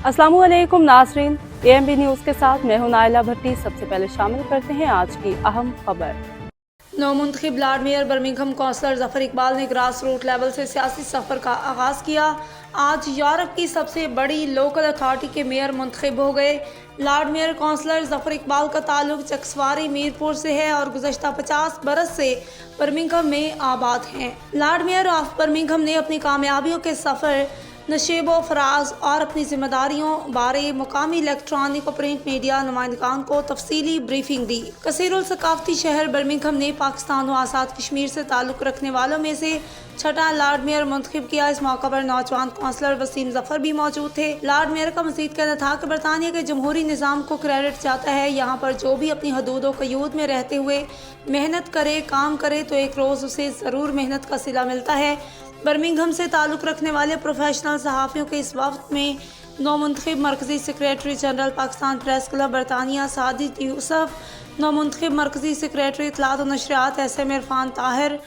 अस्सलामुअलैकुम नाज़रीन, AMB news के साथ मैं हूं नाइला भट्टी। सबसे पहले शामिल करते हैं आज की अहम खबर। नौमुंतखब lord mayor Birmingham councillor Zafar Iqbal ने ग्रास रूट लेवल से सियासी सफ़र का आगाज़ किया। आज यूरोप की सबसे बड़ी लोकल अथॉरिटी के मेयर मुंतखब हो गए। Lord mayor councillor Zafar Iqbal का ताल्लुक चकसवारी मीरपुर से है और गुज़श्ता 50 बरस से बर्मिंघम में आबाद हैं। लॉर्ड मेयर ऑफ बर्मिंघम ने अपनी कामयाबियों के सफ़र, नशेबो फराज और अपनी जिम्मेदारियों बारे मुकामी इलेक्ट्रॉनिक और प्रिंट मीडिया नुमाइंदगान को तफसीली ब्रीफिंग दी। कसीरुल सकाफती शहर बर्मिंघम ने पाकिस्तान और आज़ाद कश्मीर से ताल्लुक़ रखने वालों में से छठा लॉर्ड मेयर मुंतखब किया। इस मौका पर नौजवान कौंसलर वसीम जफर भी मौजूद थे। लॉर्ड मेयर का मज़ीद कहना था कि बरतानिया के जमहूरी निज़ाम को क्रेडिट जाता है। यहाँ पर जो भी अपनी हदूद व क़यूद में रहते हुए मेहनत करे, काम करे तो एक रोज़ उसे ज़रूर मेहनत का सिला मिलता है। बर्मिंघम से ताल्लुक़ रखने वाले प्रोफेशनल सहाफ़ियों के इस वक्त में नौमुंतखब मरकज़ी secretary general Pakistan press club बरतानिया साजिद यूसुफ, नौमुंतखब मरकज़ी सेक्रेटरी इत्तलात व नशरियात SM Irfan Tahir,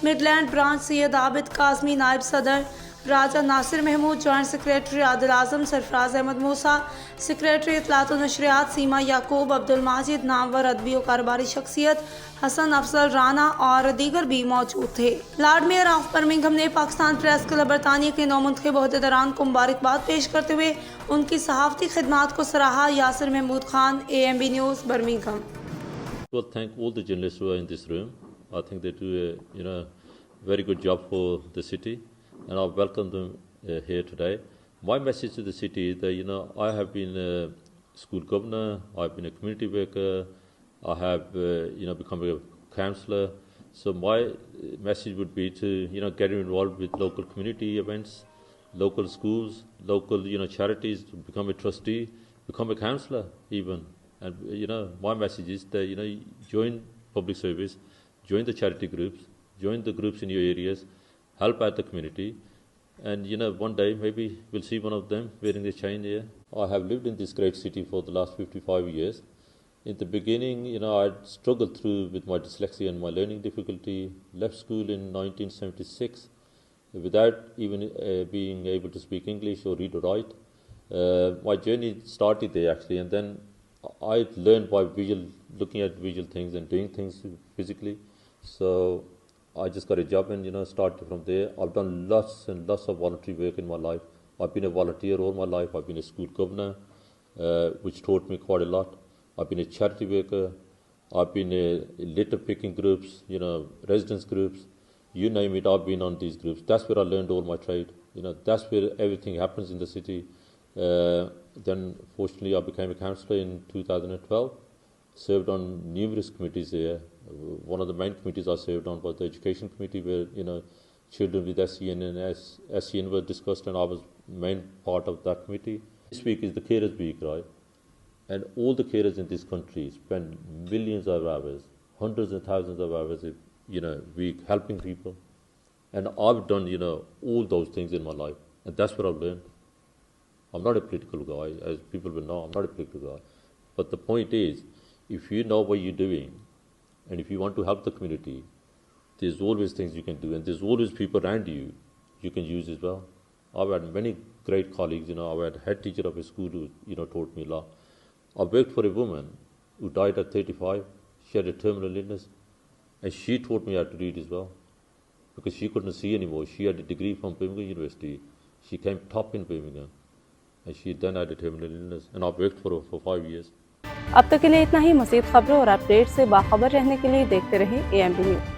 Midland branch Syed Abid Kazmi नायब सदर, Raja Nasir Mahmood, joint secretary Adil Azam, Sarfaraz Ahmed Moosa, secretary इत्तलात व नशरियात सीमा याकूब, अब्दुल माजिद नामवर अदबी व कारोबारी शख्सियत हसन अफजल राना और दीगर भी मौजूद थे। लॉर्ड मेयर ऑफ बर्मिंघम ने पाकिस्तान प्रेस क्लब बरतानिया के नौमुंतखब ओहदेदारान को मुबारकबाद पेश करते हुए उनकी सहाफ़ती खिदमात को सराहा। Yasir Mahmood Khan, AMB news, Birmingham. Well, thank all the journalists who are in this room. I think they do a very good job for the city, and I welcome them here today. My message to the city is that I have been a school governor, I've been a community worker, I have become a councillor. So my message would be to get involved with local community events, local schools, local charities, to become a trustee, become a councillor even. And my message is that join public service, join the charity groups, join the groups in your areas, help out the community, and one day maybe we'll see one of them wearing the chain here. I have lived in this great city for the last 55 years. In the beginning, I'd struggled through with my dyslexia and my learning difficulty. Left school in 1976 without even being able to speak English or read or write. My journey started there actually, and then I learned by looking at visual things and doing things physically. So I just got a job and started from there. I've done lots and lots of voluntary work in my life. I've been a volunteer all my life. I've been a school governor, which taught me quite a lot. I've been a charity worker. I've been a litter picking groups, residence groups. You name it, I've been on these groups. That's where I learned all my trade. That's where everything happens in the city. Then fortunately I became a councillor in 2012, served on numerous committees there. One of the main committees I served on was the education committee, where children with SEN and SEN were discussed, and I was main part of that committee. This week is the Carers Week, right? And all the carers in this country spend millions of hours, hundreds and thousands of hours a week helping people. And I've done all those things in my life, and that's what I've learned. I'm not a political guy, as people will know. I'm not a political guy. But the point is, if you know what you're doing, and if you want to help the community, there's always things you can do, and there's always people around you can use as well. I've had many great colleagues. I've had head teacher of a school who taught me law. I worked for a woman who died at 35. She had a terminal illness, and she taught me how to read as well, because she couldn't see anymore. She had a degree from Birmingham University. She came top in Birmingham, and she then had a terminal illness, and I've worked for her for 5 years. अब तक के लिए इतना ही। मज़ीद खबरों और update से बाखबर रहने के लिए देखते रहिए AMB न्यूज़।